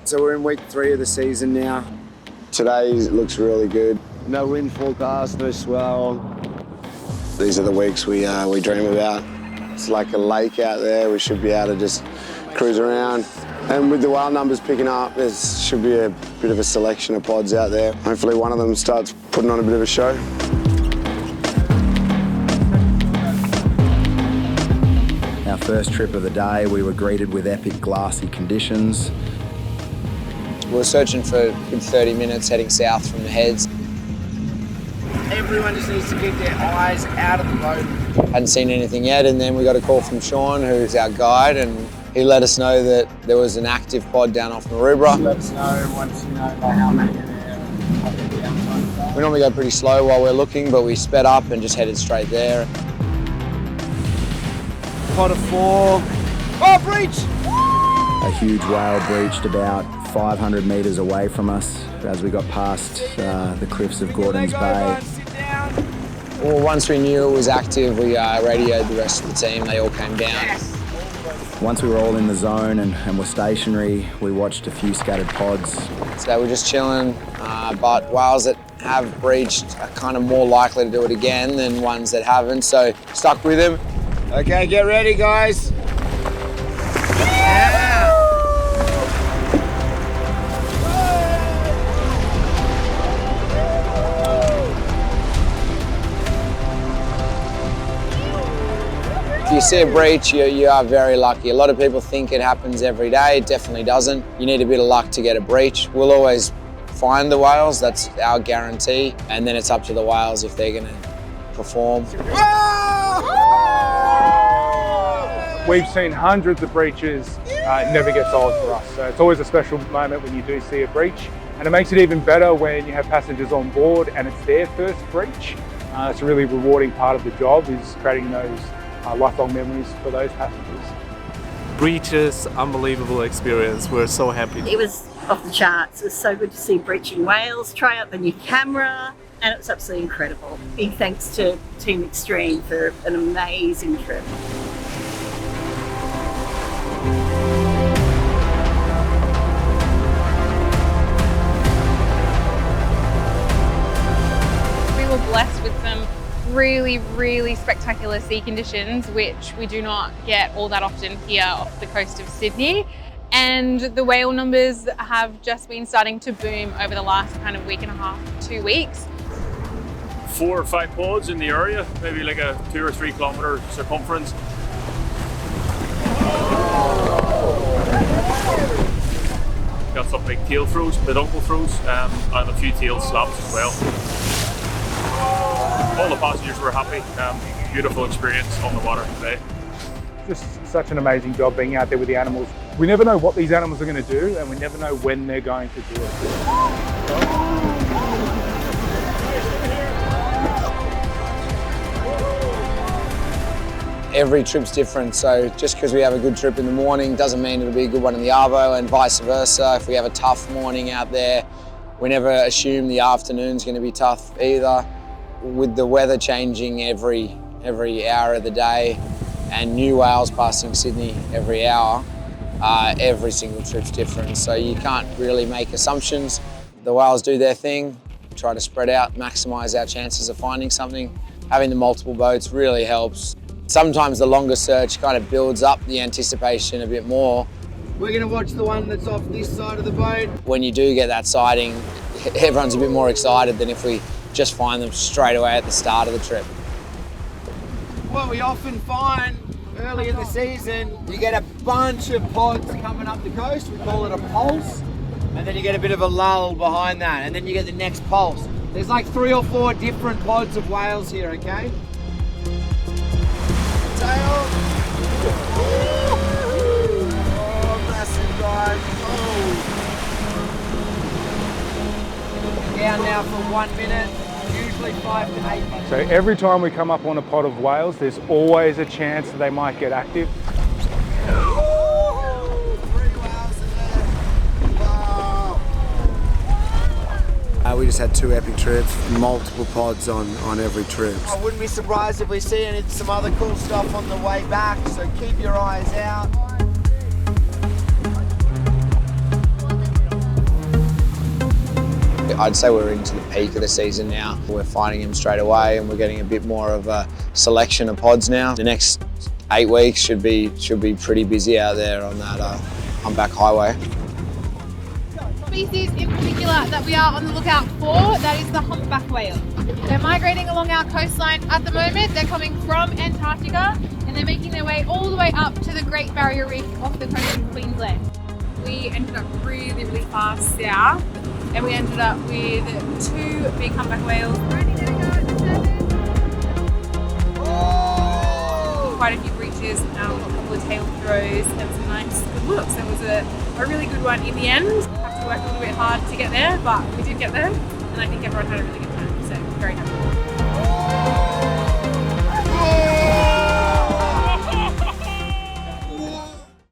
So we're in week 3 of the season now. Today looks really good. No wind forecast, no swell. These are the weeks we dream about. It's like a lake out there. We should be able to just cruise around. And with the whale numbers picking up, there should be a bit of a selection of pods out there. Hopefully one of them starts putting on a bit of a show. Our first trip of the day, we were greeted with epic glassy conditions. We were searching for a good 30 minutes heading south from the heads. Everyone just needs to keep their eyes out of the boat. Hadn't seen anything yet, and then we got a call from Sean, who's our guide, and he let us know that there was an active pod down off Maroubra. Let us know once you know how many are there. We normally go pretty slow while we're looking, but we sped up and just headed straight there. Pod of 4. Oh, breach! A huge whale breached about 500 metres away from us as we got past the cliffs of Gordons Bay. Well, once we knew it was active, we radioed the rest of the team. They all came down. Yes. Once we were all in the zone and were stationary, we watched a few scattered pods. So we're just chilling, but whales that have breached are kind of more likely to do it again than ones that haven't, so stuck with them. Okay, get ready, guys. Yeah. If you see a breach, you are very lucky. A lot of people think it happens every day. It definitely doesn't. You need a bit of luck to get a breach. We'll always find the whales, that's our guarantee, and then it's up to the whales if they're going to perform. We've seen hundreds of breaches, it never gets old for us. So it's always a special moment when you do see a breach. And it makes it even better when you have passengers on board and it's their first breach. It's a really rewarding part of the job, is creating those lifelong memories for those passengers. Breaches, unbelievable experience. We're so happy. It was off the charts. It was so good to see breaching whales, try out the new camera, and it was absolutely incredible. Big thanks to Team Extreme for an amazing trip. We were blessed with some really spectacular sea conditions, which we do not get all that often here off the coast of Sydney. And the whale numbers have just been starting to boom over the last kind of week and a half, 2 weeks. 4 or 5 pods in the area, maybe like a 2 or 3 kilometre circumference. Got some big tail throws, peduncle throws, and a few tail slaps as well. All the passengers were happy. Beautiful experience on the water today. Just such an amazing job being out there with the animals. We never know what these animals are going to do, and we never know when they're going to do it. Every trip's different, so just because we have a good trip in the morning doesn't mean it'll be a good one in the arvo, and vice versa. If we have a tough morning out there, we never assume the afternoon's going to be tough either. With the weather changing every hour of the day and new whales passing Sydney every hour, every single trip's different, so you can't really make assumptions. The whales do their thing, try to spread out, maximise our chances of finding something. Having the multiple boats really helps. Sometimes the longer search kind of builds up the anticipation a bit more. We're going to watch the one that's off this side of the boat. When you do get that sighting, everyone's a bit more excited than if we just find them straight away at the start of the trip. What we often find early in the season, you get a bunch of pods coming up the coast. We call it a pulse. And then you get a bit of a lull behind that. And then you get the next pulse. There's like 3 or 4 different pods of whales here, okay? Tail. Oh, massive guys. Oh. Down now for 1 minute. Usually 5 to 8 minutes. So every time we come up on a pod of whales, there's always a chance that they might get active. 3 whales in there. Wow. We just had 2 epic trips, multiple pods on every trip. I wouldn't be surprised if we see some other cool stuff on the way back, so keep your eyes out. I'd say we're into the peak of the season now. We're finding them straight away and we're getting a bit more of a selection of pods now. The next 8 weeks should be pretty busy out there on that Humpback highway. Species in particular that we are on the lookout for, that is the humpback whale. They're migrating along our coastline at the moment. They're coming from Antarctica and they're making their way all the way up to the Great Barrier Reef off the coast of Queensland. We ended up really far south and we ended up with 2 big humpback whales. Quite a few breaches, a couple of tail throws, and some nice good looks. There was a really good one in the end. Have to work a little bit hard to get there, but we did get there, and I think everyone had a really good time, so very happy.